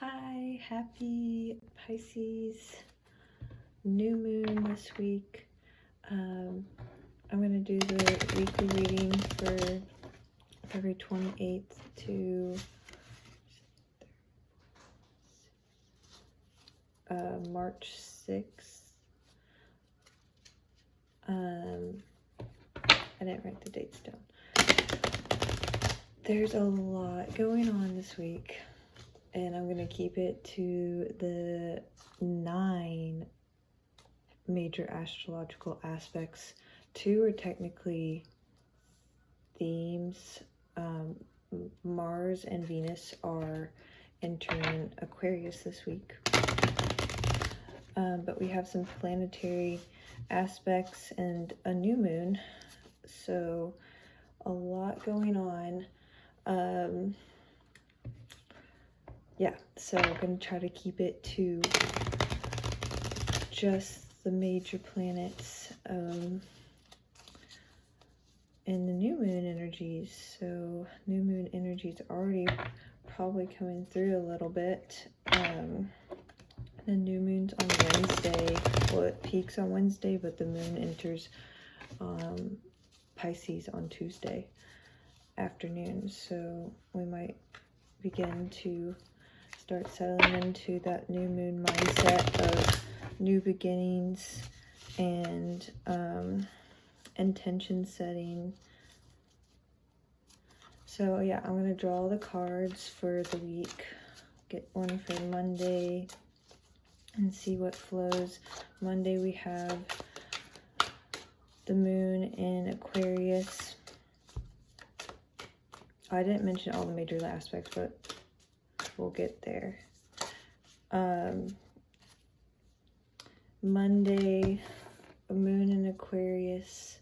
Hi, happy Pisces new moon this week. I'm going to do the weekly reading for February 28th to March 6th. I didn't write the dates down. There's a lot going on this week, and I'm going to keep it to the 9 major astrological aspects. 2 are technically themes. Mars and Venus are entering Aquarius this week. But we have some planetary aspects and a new moon. So a lot going on. Yeah, so I'm going to try to keep it to just the major planets and the new moon energies. So new moon energies already probably coming through a little bit. The new moon's on Wednesday. Well, it peaks on Wednesday, but the moon enters Pisces on Tuesday afternoon. So we might begin to start settling into that new moon mindset of new beginnings and intention setting. So yeah, I'm going to draw the cards for the week. Get one for Monday and see what flows. Monday we have the moon in Aquarius. I didn't mention all the major aspects, but we'll get there. Monday, a moon in Aquarius,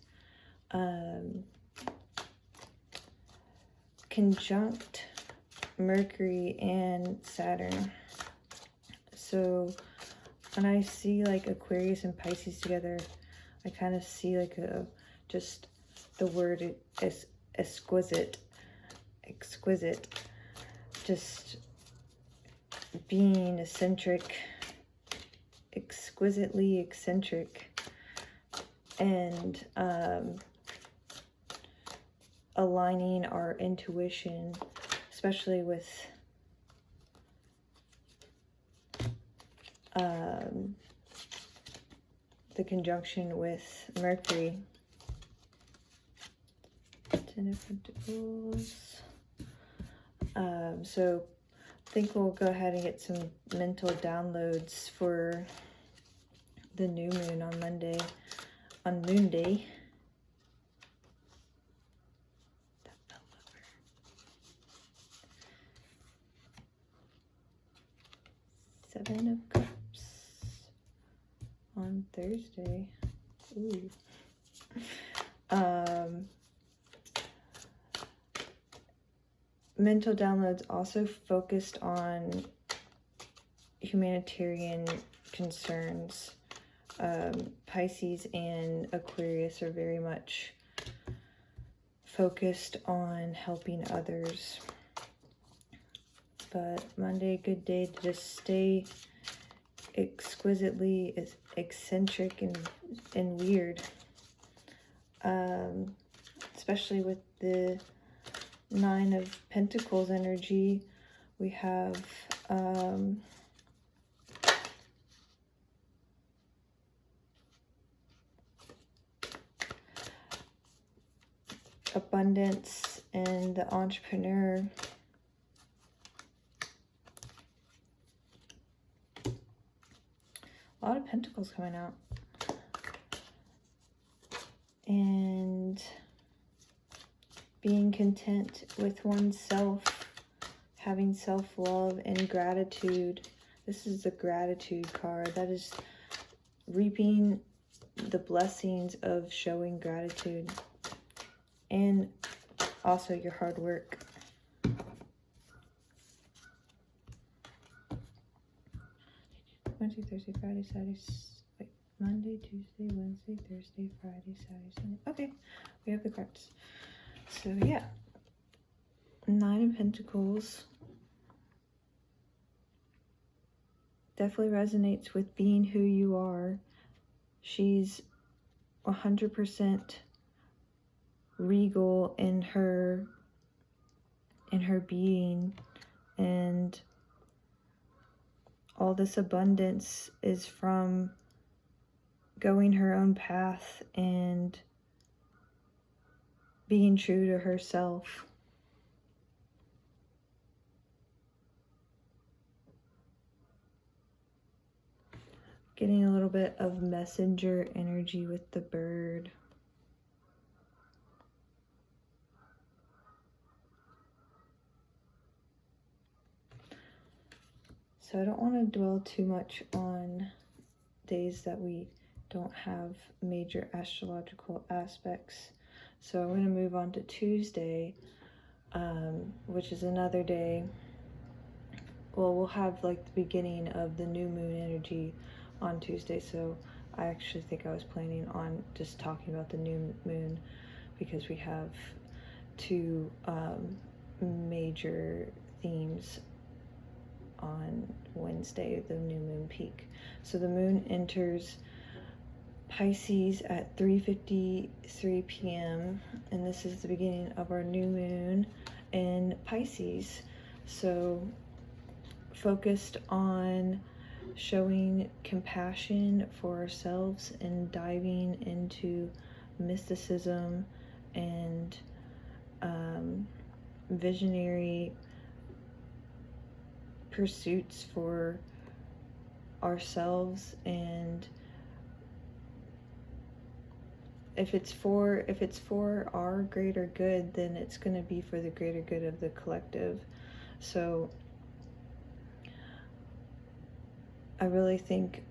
conjunct Mercury and Saturn. So when I see like Aquarius and Pisces together, I kind of see like just the word is exquisite, just being eccentric, exquisitely eccentric, and aligning our intuition, especially with the conjunction with Mercury. 10 of Pentacles. So I think we'll go ahead and get some mental downloads for the new moon on Monday, on Moon Day. Seven of Cups on Thursday. Ooh. Mental downloads also focused on humanitarian concerns. Pisces and Aquarius are very much focused on helping others. But Monday, good day to just stay exquisitely eccentric and weird. Especially with the 9 of Pentacles energy, we have abundance and the entrepreneur. A lot of Pentacles coming out. And being content with oneself, having self-love and gratitude. This is the gratitude card. That is reaping the blessings of showing gratitude. And also your hard work. Wednesday, Thursday, Friday, Saturday, Monday, Tuesday, Wednesday, Thursday, Friday, Saturday, Sunday. Okay, we have the cards. So yeah, 9 of Pentacles, definitely resonates with being who you are. She's 100% regal in her being, and all this abundance is from going her own path and being true to herself. Getting a little bit of messenger energy with the bird. So I don't want to dwell too much on days that we don't have major astrological aspects. So I'm going to move on to Tuesday, which is another day. Well, we'll have like the beginning of the new moon energy on Tuesday. So I actually think I was planning on just talking about the new moon, because we have two major themes on Wednesday, the new moon peak. So the moon enters Pisces at 3:53 p.m. and this is the beginning of our new moon in Pisces. So focused on showing compassion for ourselves and diving into mysticism and visionary pursuits for ourselves. And if it's for our greater good, then it's going to be for the greater good of the collective. So I really think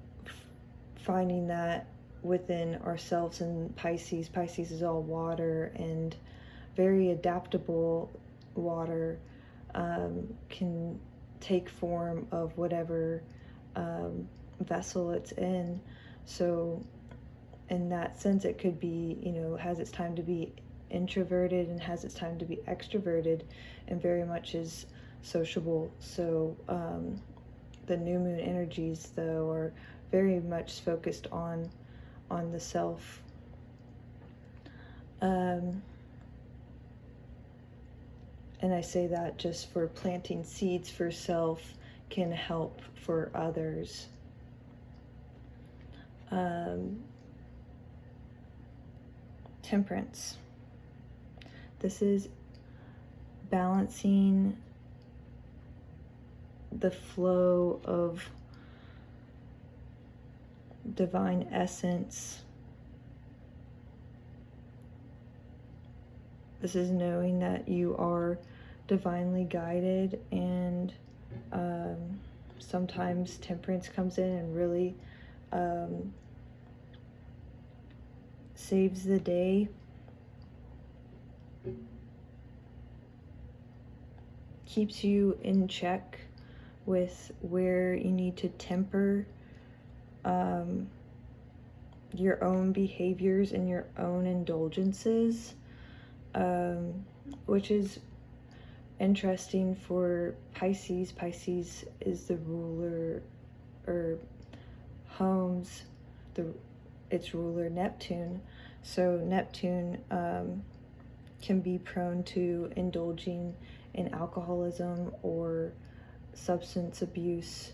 finding that within ourselves. And Pisces is all water, and very adaptable water, can take form of whatever vessel it's in. So in that sense, it could be, has its time to be introverted and has its time to be extroverted, and very much is sociable. So the new moon energies, though, are very much focused on the self. And I say that just for planting seeds for self can help for others. Temperance. This is balancing the flow of divine essence. This is knowing that you are divinely guided, and sometimes temperance comes in and really saves the day. Keeps you in check with where you need to temper your own behaviors and your own indulgences, which is interesting for Pisces. Pisces is the ruler, or homes its ruler Neptune. So Neptune can be prone to indulging in alcoholism or substance abuse,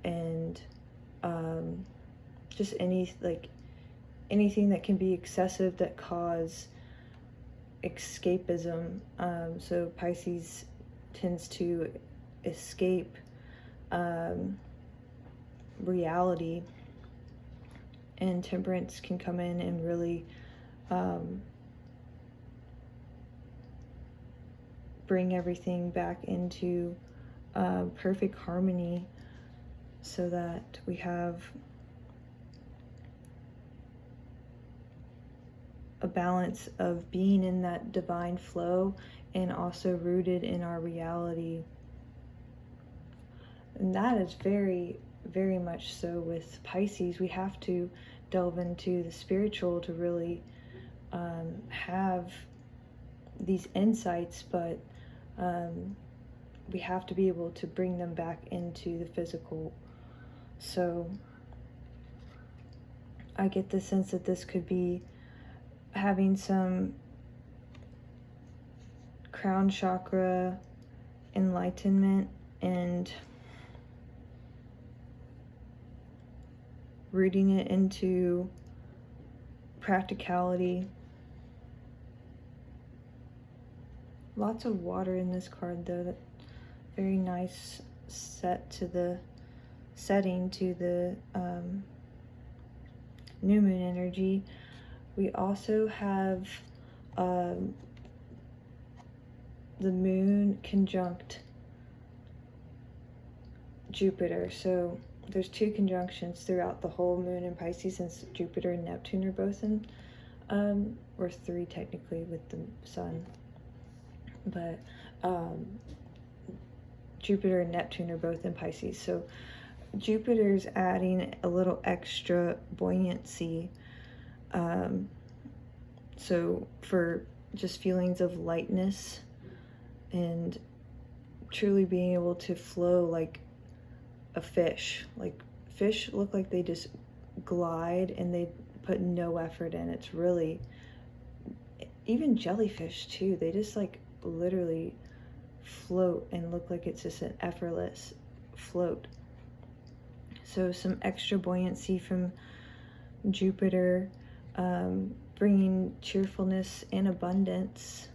and just anything that can be excessive that cause escapism. So Pisces tends to escape reality, and temperance can come in and really bring everything back into perfect harmony, so that we have a balance of being in that divine flow and also rooted in our reality. And that is very, very much so with Pisces. We have to delve into the spiritual to really have these insights, but we have to be able to bring them back into the physical So I get the sense that this could be having some crown chakra enlightenment and rooting it into practicality. Lots of water in this card though. That very nice setting to the new moon energy. We also have the moon conjunct Jupiter. So there's 2 conjunctions throughout the whole moon in Pisces, since Jupiter and Neptune are both in, or 3 technically with the sun. But Jupiter and Neptune are both in Pisces. So Jupiter's adding a little extra buoyancy. So for just feelings of lightness and truly being able to flow like a fish. Like fish look like they just glide and they put no effort in. It's really, even jellyfish too, they just like literally float and look like it's just an effortless float. So some extra buoyancy from Jupiter, bringing cheerfulness and abundance.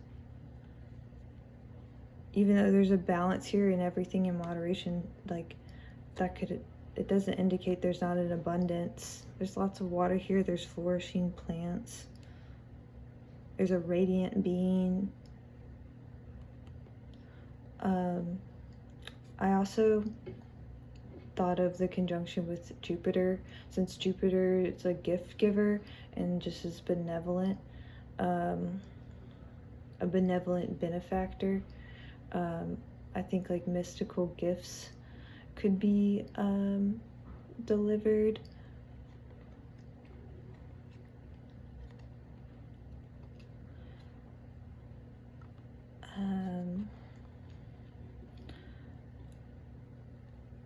Even though there's a balance here and everything in moderation, like that could, it doesn't indicate there's not an abundance. There's lots of water here. There's flourishing plants. There's a radiant being. I also thought of the conjunction with Jupiter, since Jupiter is a gift giver and just is benevolent, a benevolent benefactor. I think like mystical gifts could be delivered.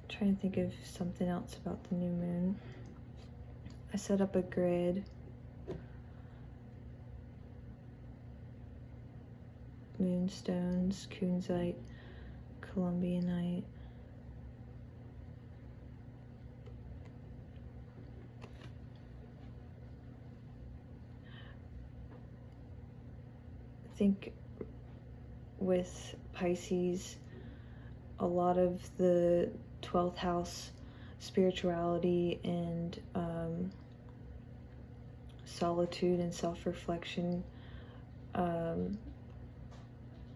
Trying to think of something else about the new moon. I set up a grid. Moonstones, kunzite, columbianite. I think with Pisces, a lot of the 12th house spirituality and solitude and self-reflection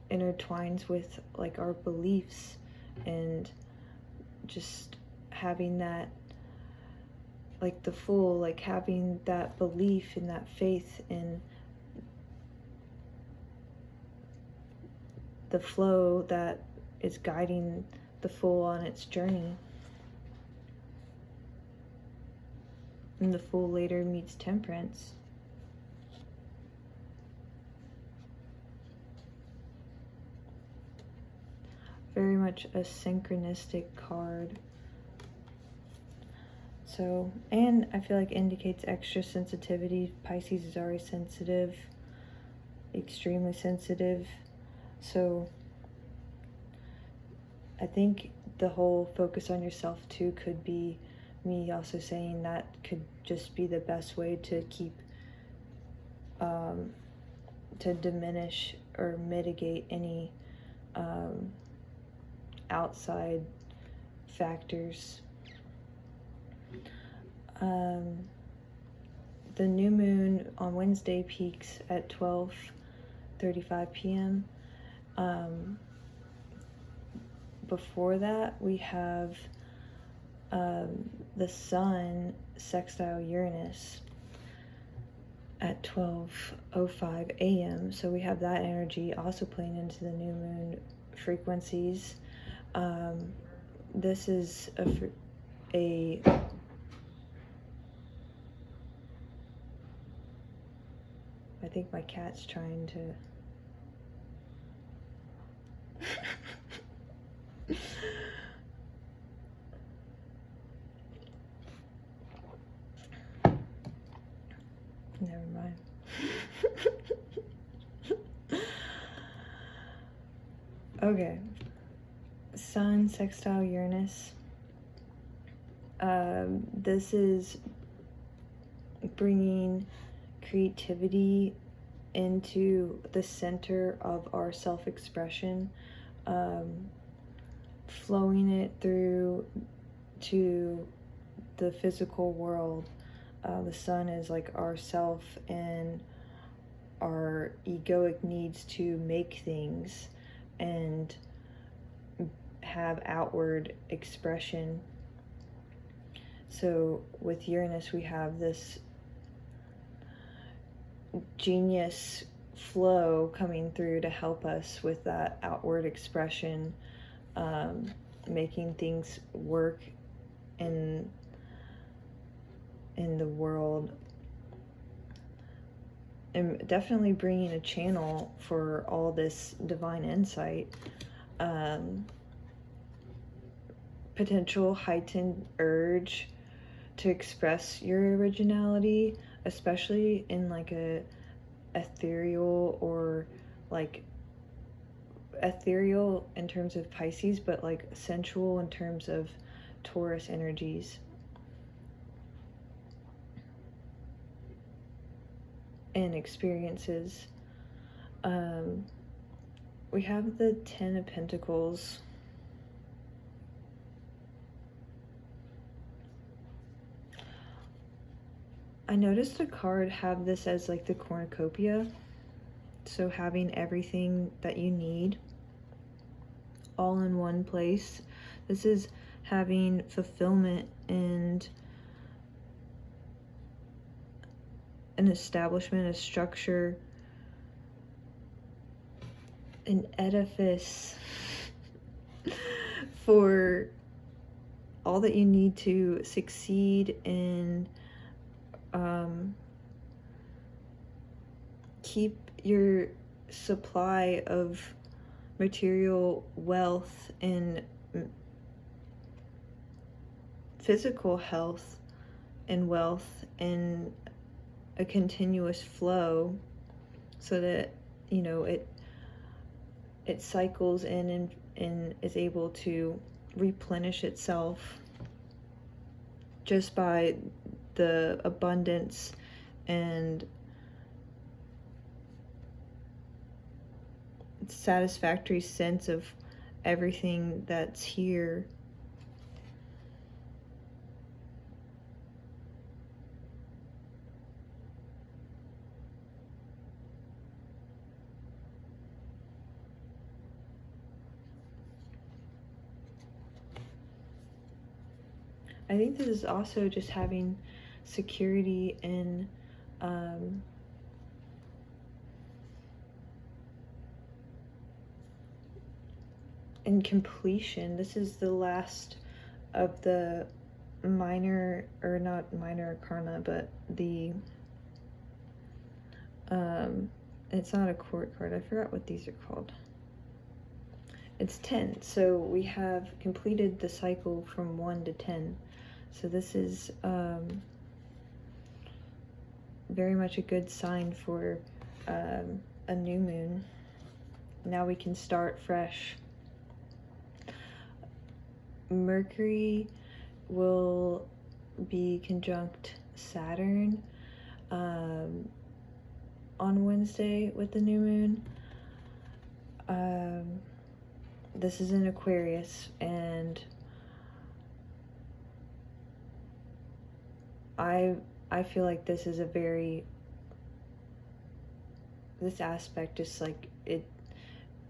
intertwines with like our beliefs, and just having that, like the Fool, like having that belief and that faith in the flow that is guiding the Fool on its journey. And the Fool later meets Temperance. Very much a synchronistic card. So, and I feel like indicates extra sensitivity. Pisces is already sensitive, extremely sensitive. So I think the whole focus on yourself too could be me also saying that could just be the best way to keep, to diminish or mitigate any outside factors. The new moon on Wednesday peaks at 12:35 p.m. Before that, we have the Sun sextile Uranus at 12:05 a.m. So we have that energy also playing into the new moon frequencies. This is a I think my cat's trying to Okay. Sun sextile Uranus. This is bringing creativity into the center of our self-expression, flowing it through to the physical world. The sun is like our self and our egoic needs to make things and have outward expression. So with Uranus, we have this genius flow coming through to help us with that outward expression, making things work in the world, and definitely bringing a channel for all this divine insight. Potential heightened urge to express your originality, especially in like a ethereal, or like ethereal in terms of Pisces, but like sensual in terms of Taurus energies. And experiences. We have the Ten of Pentacles. I noticed the card have this as like the cornucopia, so having everything that you need all in one place. This is having fulfillment and an establishment, a structure, an edifice for all that you need to succeed in. Keep your supply of material wealth and physical health and wealth in a continuous flow, so that, you know, it cycles in and is able to replenish itself just by the abundance and satisfactory sense of everything that's here. I think this is also just having security in completion. This is the last of the minor, or not minor arcana, but the it's not a court card. I forgot what these are called. It's 10. So we have completed the cycle from 1 to 10. So this is very much a good sign for a new moon. Now we can start fresh. Mercury will be conjunct Saturn on Wednesday with the new moon. This is in Aquarius, and I feel like this is this aspect is like, it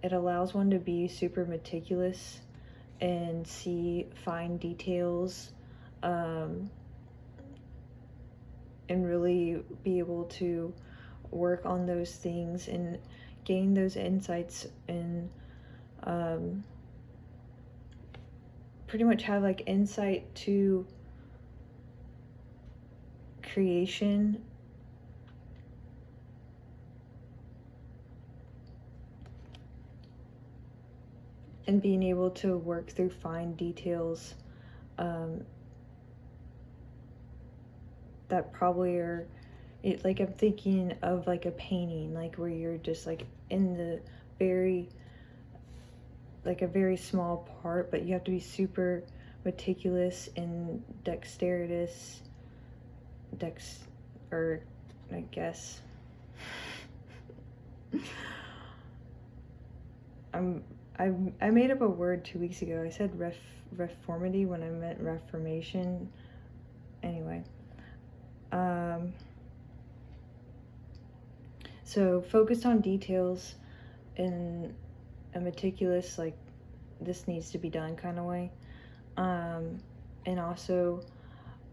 allows one to be super meticulous and see fine details, and really be able to work on those things and gain those insights, and pretty much have like insight to creation and being able to work through fine details that probably are, like, I'm thinking of like a painting, like where you're just like in the very like a very small part, but you have to be super meticulous and dexterous, or I guess. I made up a word 2 weeks ago. I said reformity when I meant reformation. Anyway. So focused on details in a meticulous, like, this needs to be done kind of way. And also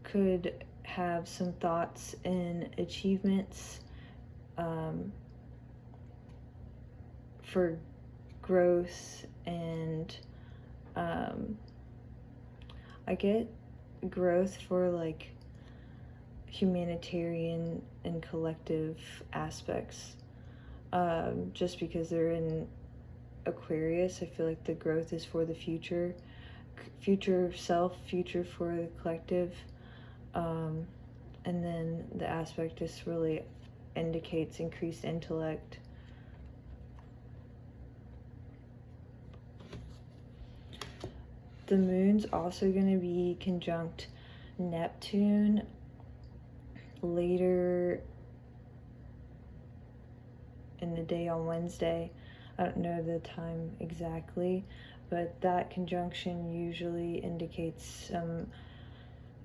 could have some thoughts and achievements for growth, and I get growth for like humanitarian and collective aspects, just because they're in Aquarius. I feel like the growth is for the future self, future for the collective, and then the aspect just really indicates increased intellect. The moon's also going to be conjunct Neptune later in the day on Wednesday. I don't know the time exactly, but that conjunction usually indicates some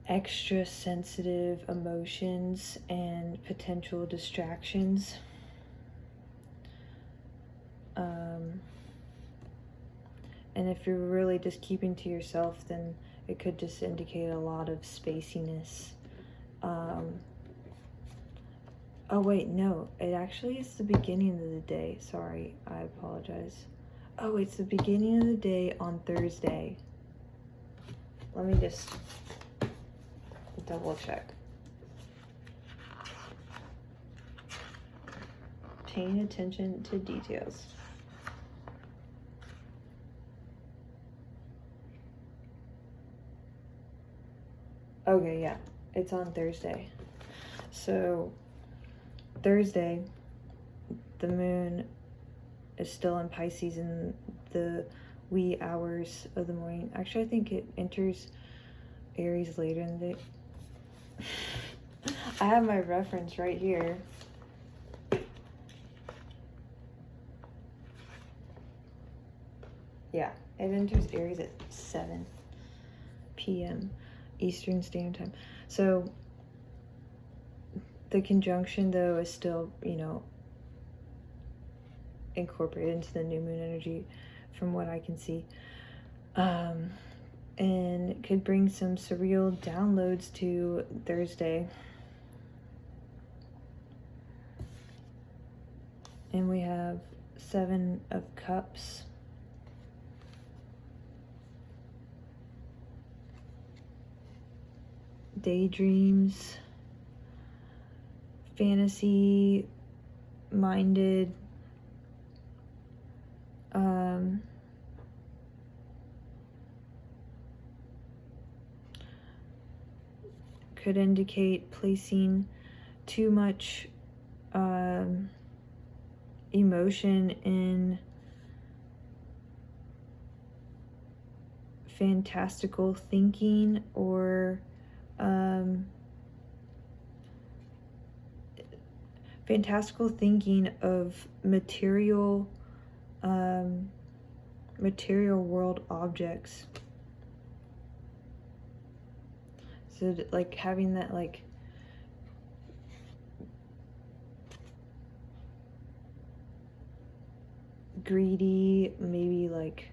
extra sensitive emotions and potential distractions. And if you're really just keeping to yourself, then it could just indicate a lot of spaciness. Oh wait, no, it actually is the beginning of the day. Sorry, I apologize. Oh, it's the beginning of the day on Thursday. Let me just double check. Paying attention to details. Okay, yeah, it's on Thursday. So Thursday, the moon is still in Pisces in the wee hours of the morning. Actually, I think it enters Aries later in the day. I have my reference right here. Yeah, it enters Aries at 7 p.m. Eastern Standard Time. So the conjunction, though, is still, incorporated into the new moon energy from what I can see. And it could bring some surreal downloads to Thursday. And we have 7 of Cups. Daydreams, fantasy minded, could indicate placing too much emotion in fantastical thinking, or fantastical thinking of material world objects. So like having that like greedy, maybe like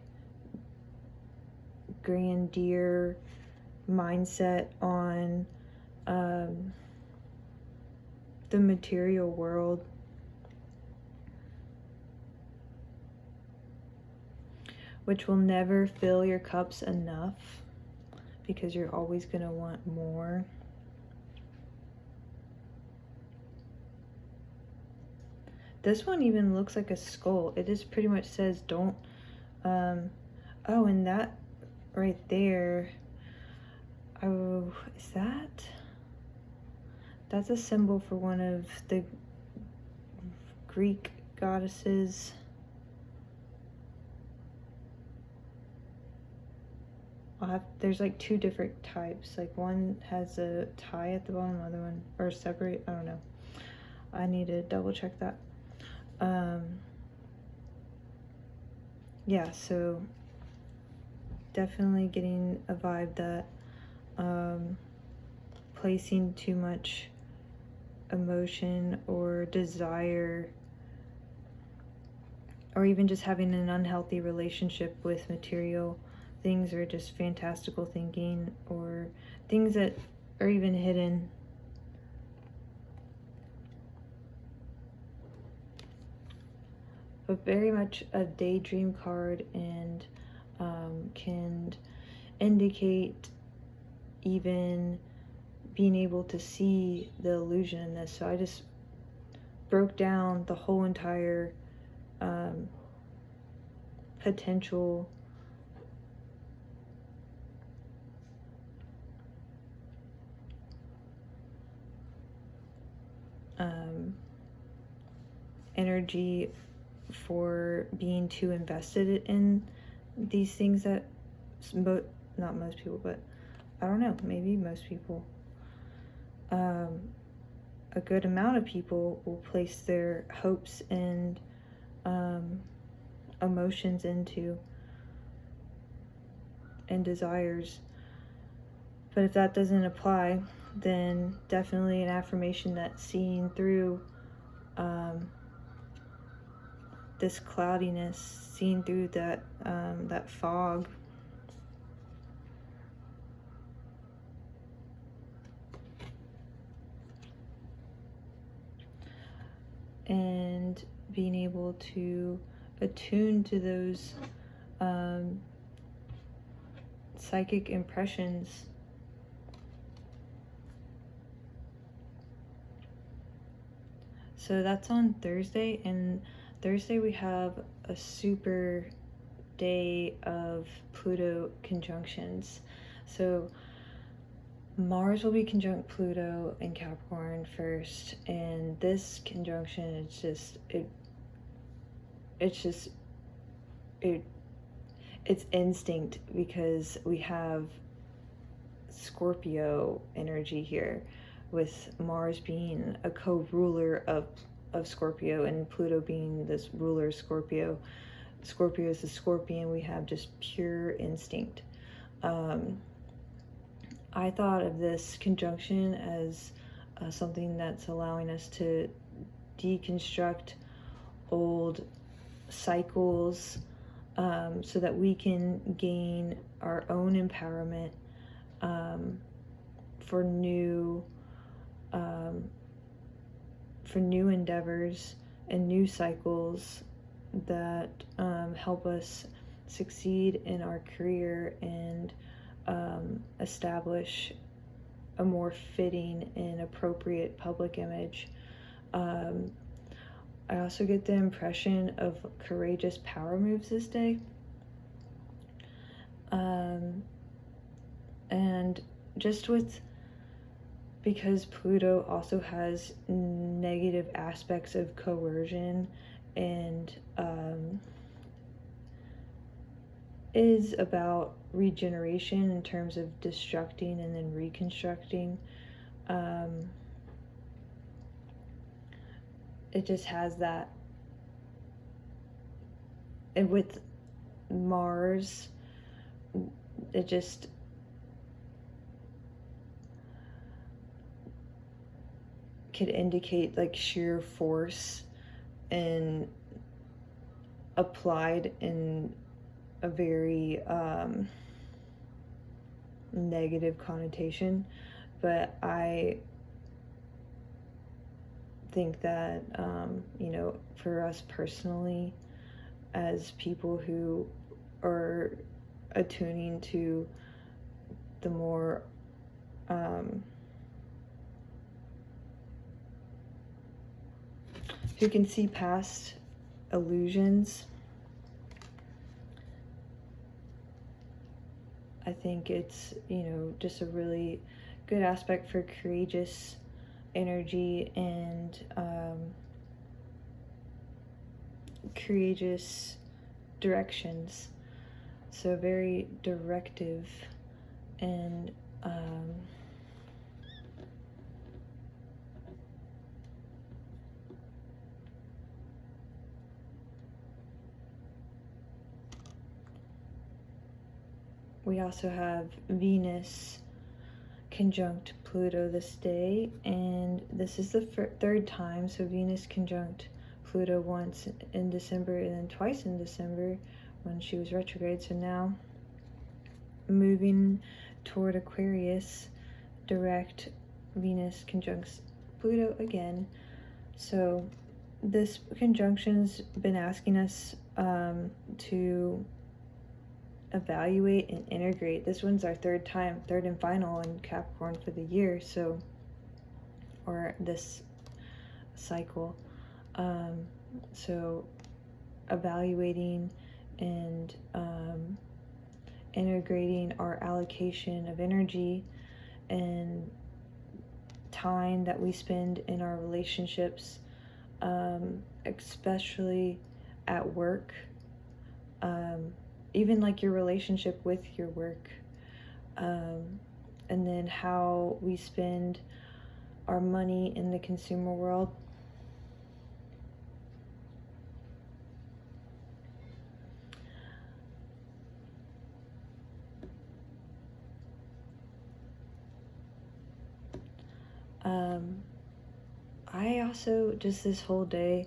grandeur mindset on the material world. Which will never fill your cups enough, because you're always going to want more. This one even looks like a skull. It just pretty much says don't, oh, and that right there, oh, is that's a symbol for one of the Greek goddesses. there's like two different types. Like one has a tie at the bottom, the other one, or separate, I don't know. I need to double check that. Yeah, so definitely getting a vibe that placing too much emotion or desire, or even just having an unhealthy relationship with material things, or just fantastical thinking, or things that are even hidden. But very much a daydream card, and can indicate even being able to see the illusion in this. So I just broke down the whole entire potential energy for being too invested in these things that not most people, but I don't know, maybe most people, a good amount of people will place their hopes and emotions into and desires. But if that doesn't apply, then definitely an affirmation that seeing through this cloudiness, seeing through that that fog, and being able to attune to those psychic impressions. So that's on Thursday, and Thursday we have a super day of Pluto conjunctions. So Mars will be conjunct Pluto in Capricorn first, and this conjunction is it's instinct, because we have Scorpio energy here, with Mars being a co-ruler of Scorpio, and Pluto being this ruler of Scorpio. Scorpio is the scorpion. We have just pure instinct. I thought of this conjunction as something that's allowing us to deconstruct old cycles, so that we can gain our own empowerment for new endeavors and new cycles that help us succeed in our career and establish a more fitting and appropriate public image. I also get the impression of courageous power moves this day. And just because Pluto also has negative aspects of coercion, and is about regeneration in terms of destructing and then reconstructing. It just has that. And with Mars, it just could indicate like sheer force and applied in a very negative connotation. But I think that for us personally, as people who are attuning to the more who can see past illusions, I think it's just a really good aspect for courageous energy and courageous directions. So very directive and we also have Venus conjunct Pluto this day, and this is the third time. So Venus conjunct Pluto once in December and then twice in December when she was retrograde. So now moving toward Aquarius, direct Venus conjuncts Pluto again. So this conjunction's been asking us to evaluate and integrate. This one's our third and final in Capricorn for the year, so, or this cycle. So evaluating and integrating our allocation of energy and time that we spend in our relationships, especially at work, even like your relationship with your work, and then how we spend our money in the consumer world. I also, just this whole day,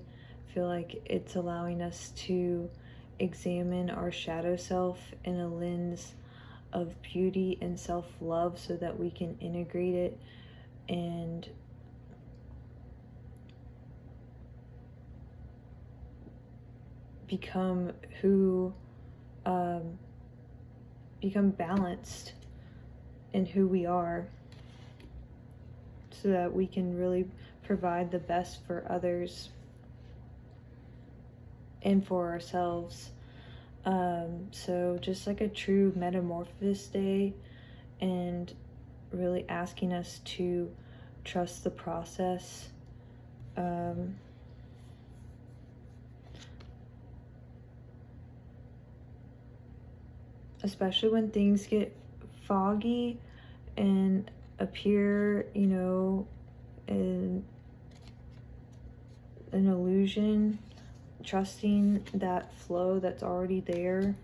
feel like it's allowing us to examine our shadow self in a lens of beauty and self-love so that we can integrate it and become balanced in who we are, so that we can really provide the best for others and for ourselves. So just like a true metamorphosis day, and really asking us to trust the process. Especially when things get foggy and appear, you know, an illusion, trusting that flow that's already there.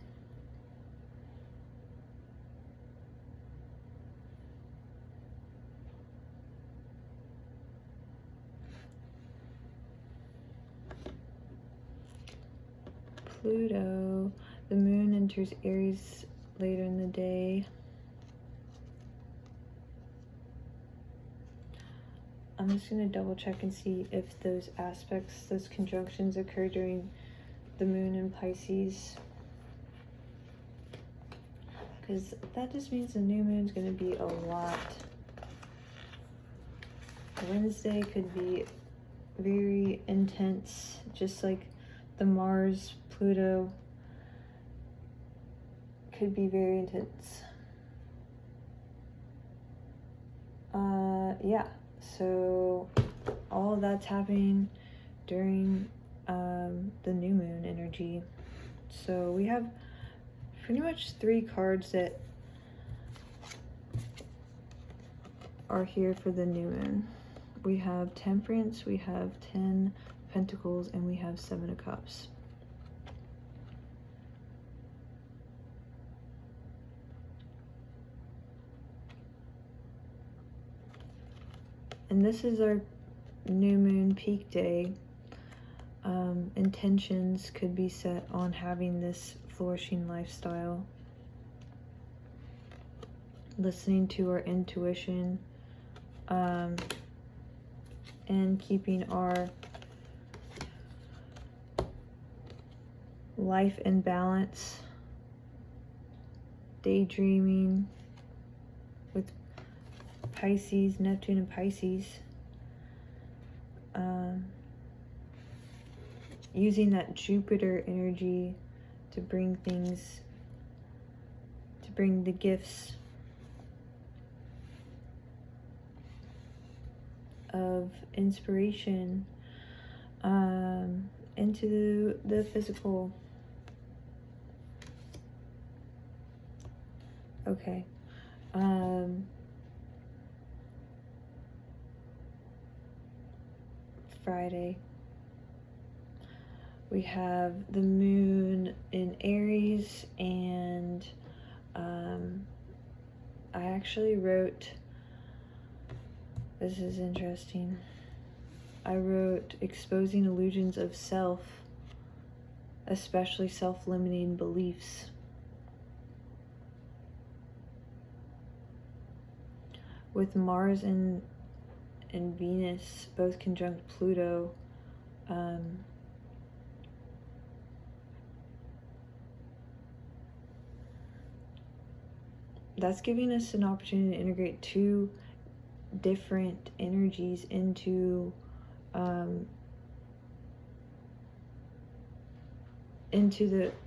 Pluto, the moon enters Aries later in the day. I'm just going to double check and see if those aspects, those conjunctions occur during the moon in Pisces, because that just means the new moon's going to be a lot. Wednesday could be very intense, just like the Mars Pluto could be very intense. Yeah, so all of that's happening during the new moon energy. So we have pretty much 3 cards that are here for the new moon. We have Temperance, we have 10 Pentacles, and we have 7 of Cups. And this is our new moon peak day. Intentions could be set on having this flourishing lifestyle, listening to our intuition, and keeping our life in balance, daydreaming with Pisces, Neptune and Pisces, using that Jupiter energy to bring things, to bring the gifts of inspiration into the physical. Okay. Friday. We have the moon in Aries, and I actually wrote, this is interesting, I wrote exposing illusions of self, especially self-limiting beliefs. With Mars and Venus both conjunct Pluto, that's giving us an opportunity to integrate two different energies into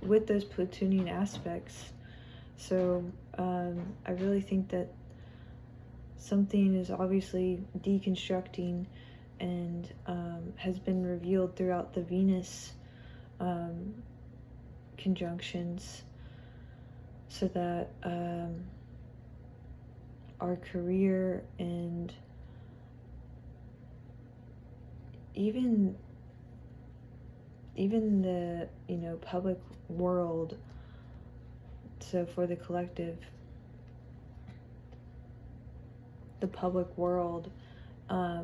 with those Plutonian aspects. So I really think that something is obviously deconstructing and has been revealed throughout the Venus conjunctions, so that our career and even the public world, so for the collective, the public world, I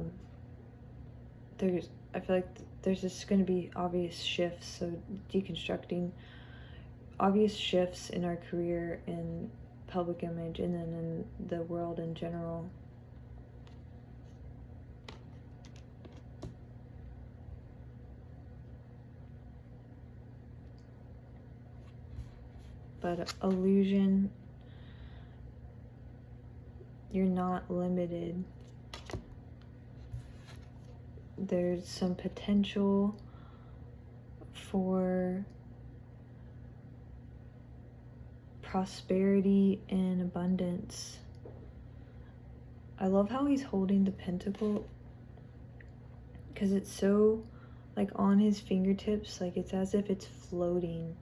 feel like there's just going to be obvious shifts, so deconstructing obvious shifts in our career and public image, and then in the world in general. But illusion, you're not limited. There's some potential for prosperity and abundance. I love how he's holding the pentacle, because it's so like on his fingertips, like it's as if it's floating.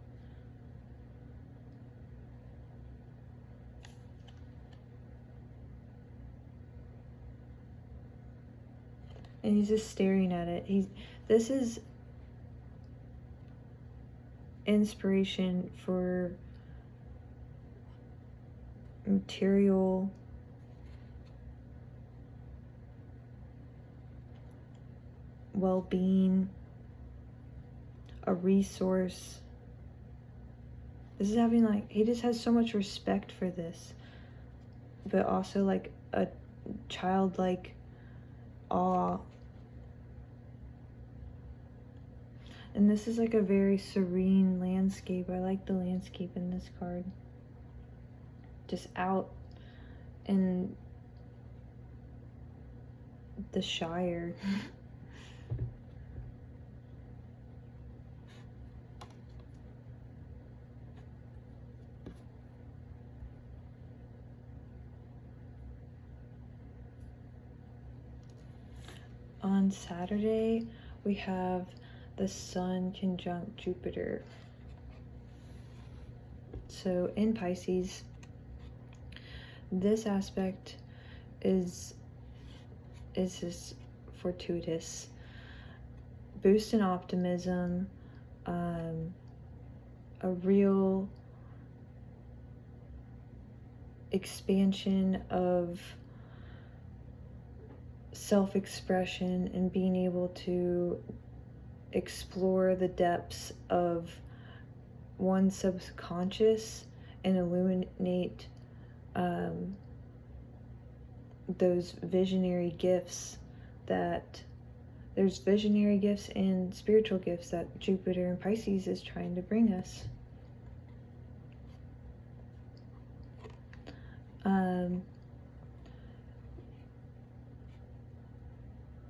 And he's just staring at it. This is inspiration for material well-being, a resource. This is having like, he just has so much respect for this, but also like a childlike awe. And this is like a very serene landscape. I like the landscape in this card. Just out in the Shire. On Saturday, we have the Sun Conjunct Jupiter. So in Pisces, this aspect is just fortuitous. Boost in optimism, a real expansion of self-expression and being able to explore the depths of one's subconscious and illuminate those visionary gifts. That there's visionary gifts and spiritual gifts that Jupiter and Pisces is trying to bring us.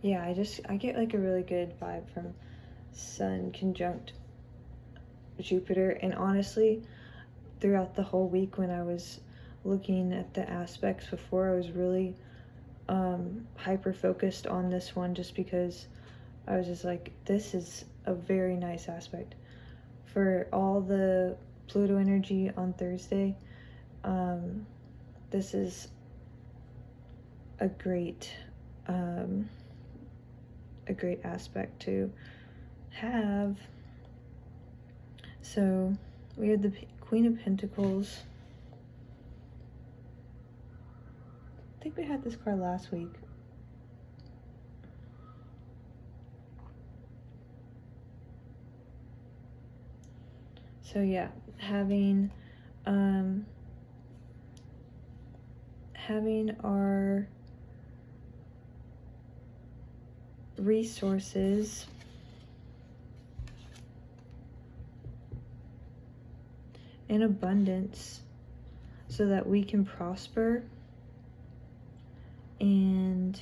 Yeah, I get like a really good vibe from Sun Conjunct Jupiter. And honestly, throughout the whole week when I was looking at the aspects before, I was really hyper focused on this one, just because I was just like, this is a very nice aspect. For all the Pluto energy on Thursday, this is a great aspect to have. So we have the Queen of Pentacles. I think we had this card last week. So yeah, having our resources in abundance so that we can prosper and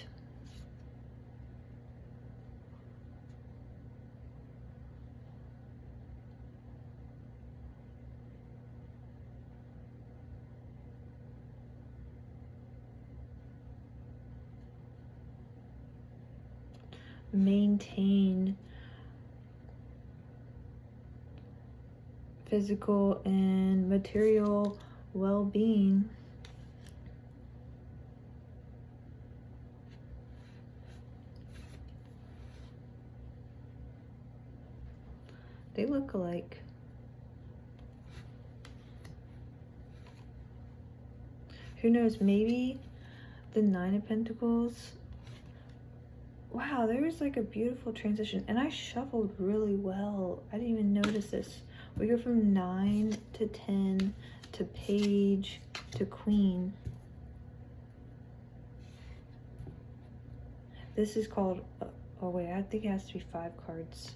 maintain physical and material well-being. They look alike. Who knows, maybe the Nine of Pentacles. Wow, there was like a beautiful transition, and I shuffled really well. I didn't even notice this. We go from 9 to 10 to Page to Queen. This is called, oh wait, I think it has to be 5 cards.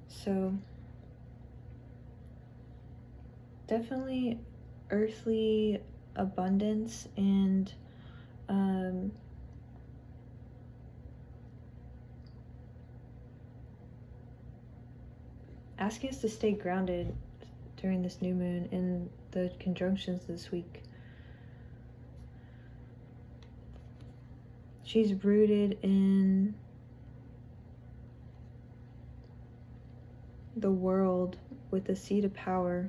So definitely earthly abundance and asking us to stay grounded during this new moon and the conjunctions this week. She's rooted in the world with the seed of power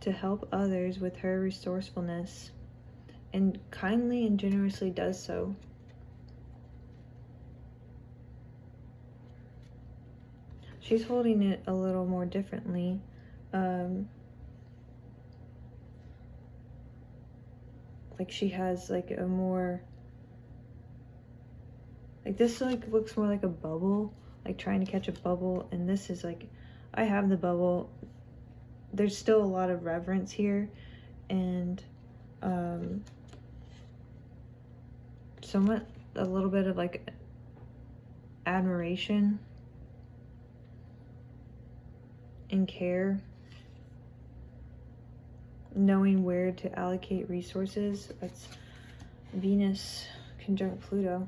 to help others with her resourcefulness, and kindly and generously does so. She's holding it a little more differently. Like she has like a more, like this like looks more like a bubble, like trying to catch a bubble, and this is like, I have the bubble. There's still a lot of reverence here, and somewhat a little bit of like admiration and care, knowing where to allocate resources. That's Venus conjunct Pluto.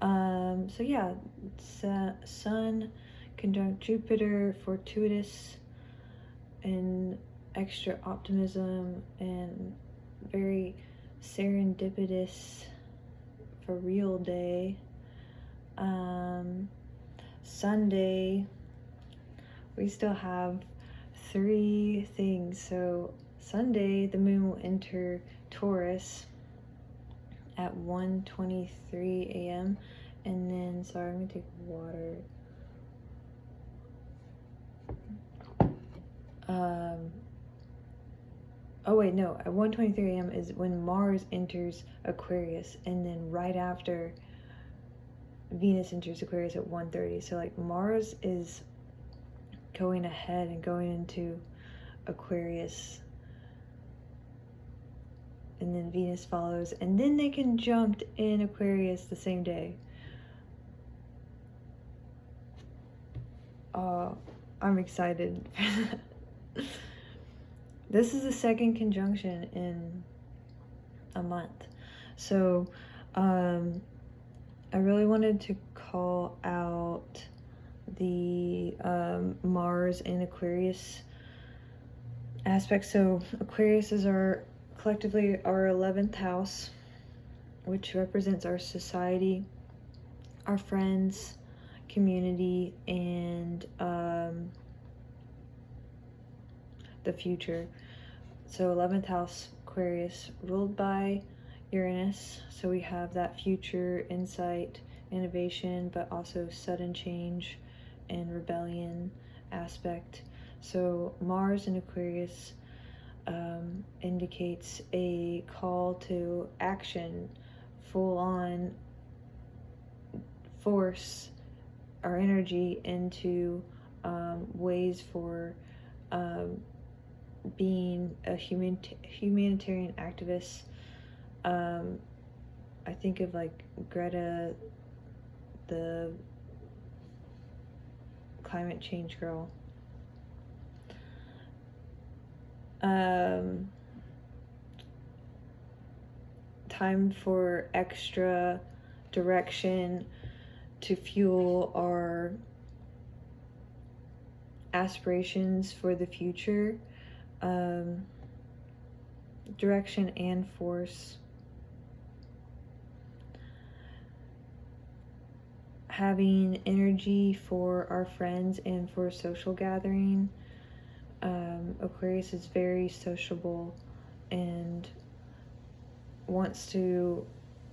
So yeah, Sun conjunct Jupiter, fortuitous and extra optimism and very serendipitous for real day. Sunday, we still have 3 things. So Sunday, the moon will enter Taurus at 1:23 a.m. And then, sorry, I'm gonna take water. Oh wait, no, at 1:23 a.m. is when Mars enters Aquarius, and then right after Venus enters Aquarius at 1:30. So like Mars is going ahead and going into Aquarius, and then Venus follows, and then they conjunct in Aquarius the same day. I'm excited. This is the second conjunction in a month. So I really wanted to call out the Mars and Aquarius aspect. So Aquarius is collectively our 11th house, which represents our society, our friends, community, and the future. So 11th house Aquarius, ruled by Uranus. So we have that future insight, innovation, but also sudden change and rebellion aspect. So Mars in Aquarius indicates a call to action, full on force our energy into ways for being a humanitarian activist. I think of like Greta, the climate change girl. Time for extra direction to fuel our aspirations for the future. Direction and force. Having energy for our friends and for social gathering. Aquarius is very sociable and wants to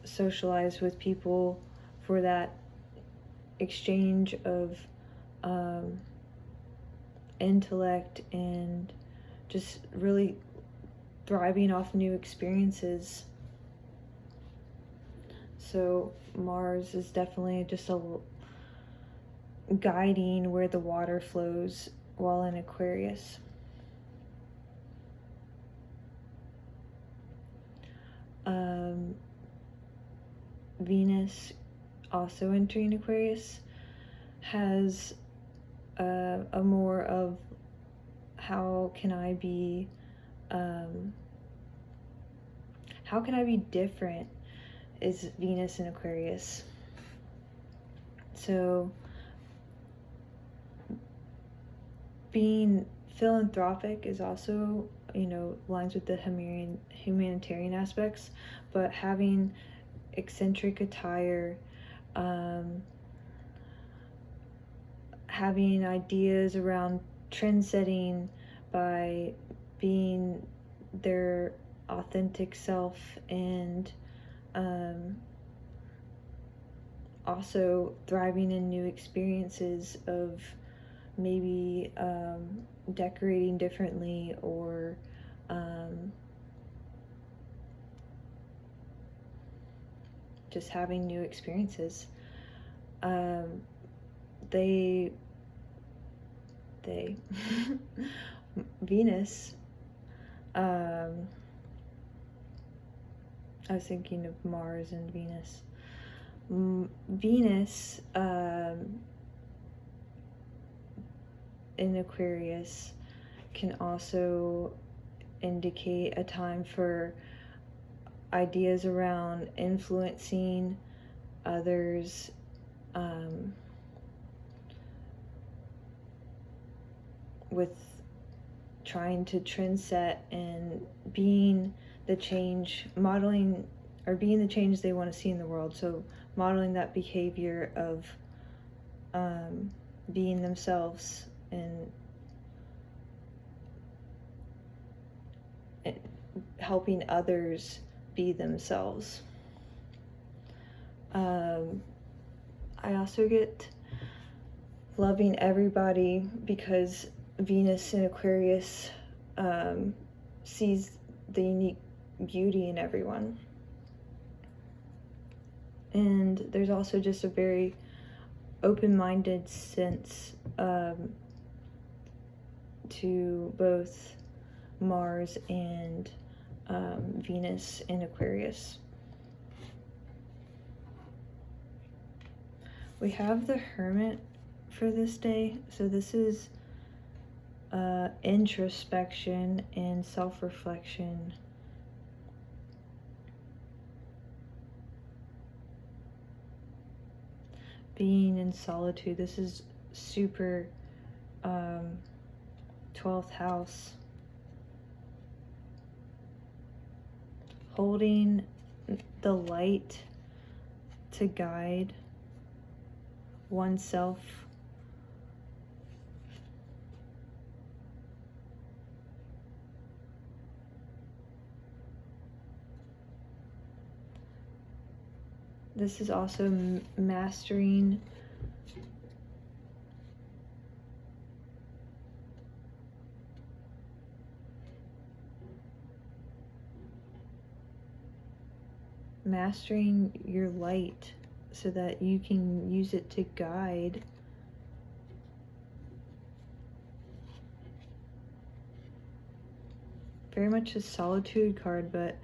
socialize with people for that exchange of intellect and just really thriving off new experiences. So Mars is definitely just a guiding where the water flows while in Aquarius. Venus, also entering Aquarius, has a more of how can I be different, is Venus in Aquarius. So being philanthropic is also, lines with the humanitarian aspects, but having eccentric attire, having ideas around trend setting by being their authentic self, and also thriving in new experiences of maybe decorating differently, or just having new experiences. Venus, I was thinking of Mars and Venus. Venus in Aquarius can also indicate a time for ideas around influencing others, with trying to trend set and being the change, modeling or being the change they want to see in the world. So modeling that behavior of being themselves and helping others be themselves. I also get loving everybody, because Venus in Aquarius sees the unique beauty in everyone. And there's also just a very open-minded sense to both Mars and Venus in Aquarius. We have the Hermit for this day. So this is introspection and self-reflection. Being in solitude. This is super 12th house. Holding the light to guide oneself. This is also mastering your light so that you can use it to guide. Very much a solitude card, but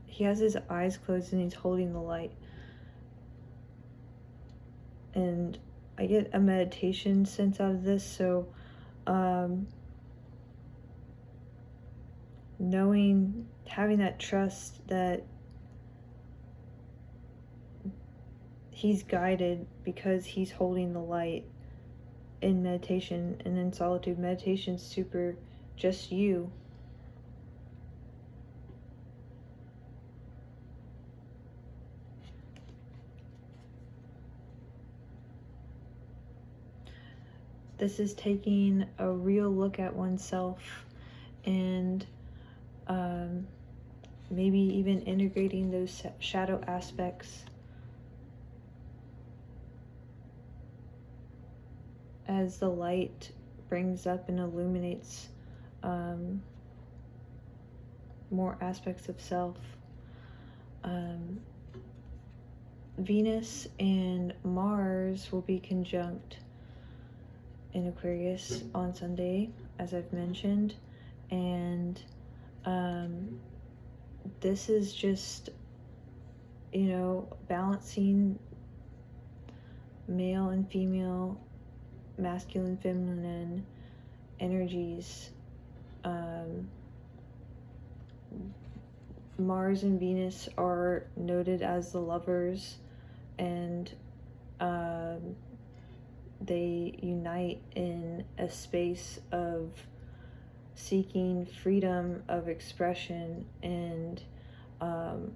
he has his eyes closed and he's holding the light. And I get a meditation sense out of this, so knowing, having that trust that he's guided because he's holding the light in meditation and in solitude. Meditation's super just you. This is taking a real look at oneself and maybe even integrating those shadow aspects as the light brings up and illuminates more aspects of self. Venus and Mars will be conjunct in Aquarius on Sunday, as I've mentioned, and this is just, you know, balancing male and female, masculine, feminine energies. Mars and Venus are noted as the lovers, and they unite in a space of seeking freedom of expression and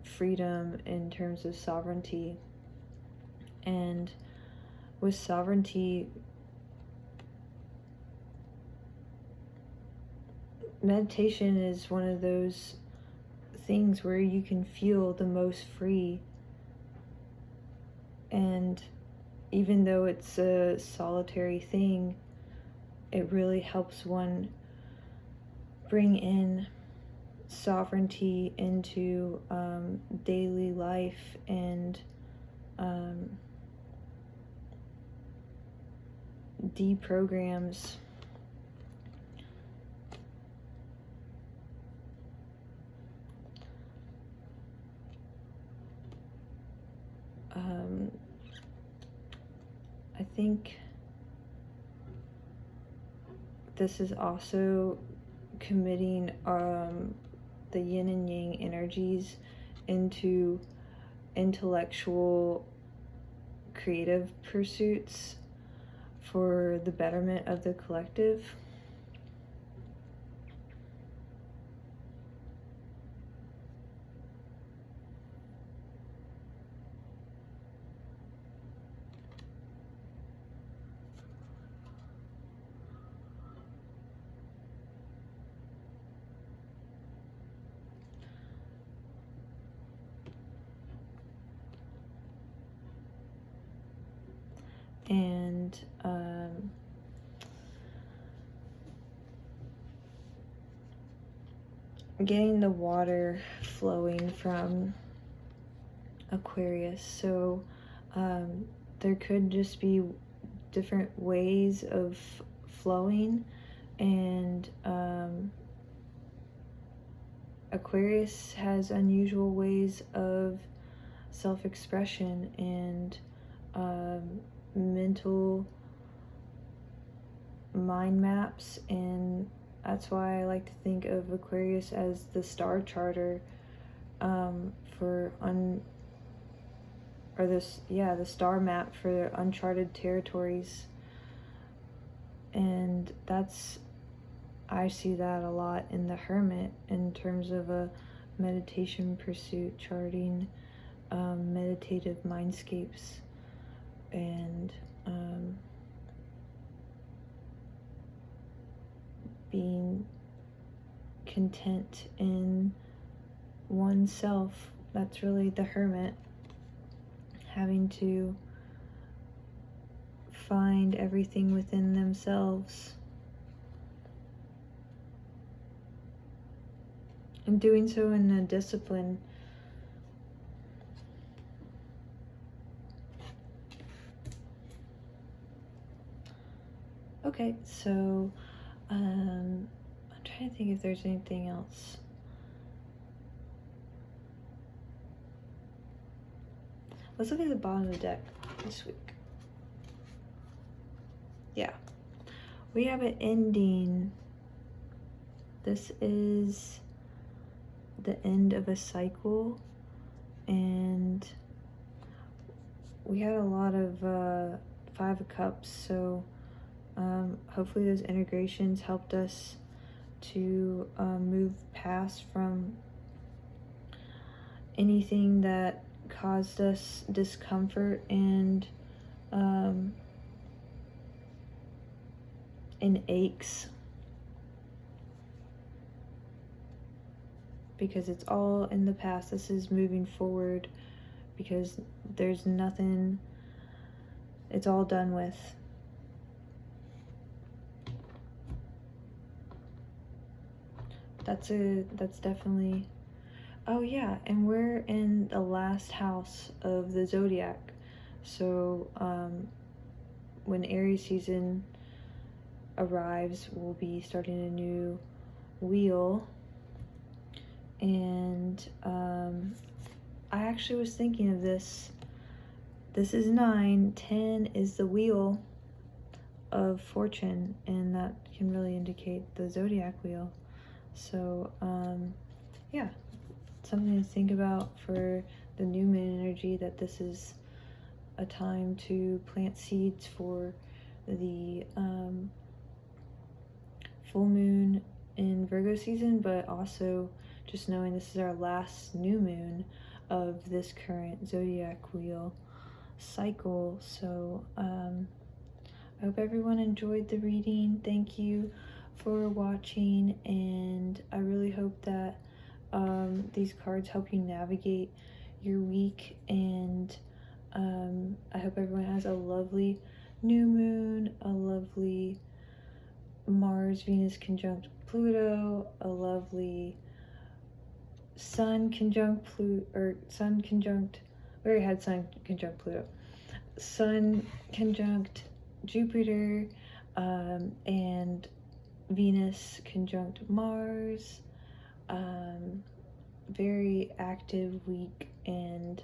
freedom in terms of sovereignty. And with sovereignty, meditation is one of those things where you can feel the most free. And even though it's a solitary thing, it really helps one bring in sovereignty into daily life and deprograms I think this is also committing the yin and yang energies into intellectual, creative pursuits for the betterment of the collective. And getting the water flowing from Aquarius. So there could just be different ways of flowing, and Aquarius has unusual ways of self-expression and mental mind maps, and that's why I like to think of Aquarius as the star charter for the star map for uncharted territories. And I see that a lot in the Hermit in terms of a meditation pursuit, charting meditative mindscapes and being content in oneself. That's really the hermit, having to find everything within themselves, and doing so in a discipline. Okay, so I'm trying to think if there's anything else. Let's look at the bottom of the deck this week. Yeah, we have an ending. This is the end of a cycle, and we had a lot of Five of Cups, so hopefully those integrations helped us to move past from anything that caused us discomfort and aches, because it's all in the past. This is moving forward, because there's nothing, it's all done with. That's definitely, oh yeah, and we're in the last house of the zodiac. So when Aries season arrives, we'll be starting a new wheel. And I actually was thinking of this. This is 9. 10 is the wheel of fortune, and that can really indicate the zodiac wheel. So yeah, something to think about for the new moon energy, that this is a time to plant seeds for the full moon in Virgo season, but also just knowing this is our last new moon of this current zodiac wheel cycle. So I hope everyone enjoyed the reading. Thank you for watching, and I really hope that these cards help you navigate your week, and I hope everyone has a lovely new moon, a lovely Mars Venus conjunct Pluto, a lovely Sun conjunct Pluto, or Sun conjunct, we already had Sun conjunct Pluto, Sun conjunct Jupiter, and Venus conjunct Mars. Very active week, and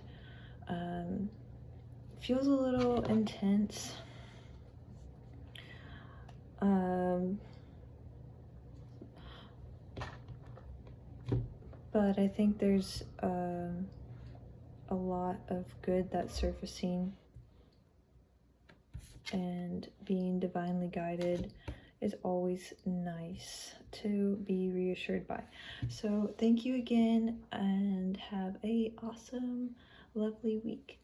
feels a little intense. But I think there's a lot of good that's surfacing, and being divinely guided is always nice to be reassured by. So thank you again, and have a awesome, lovely week.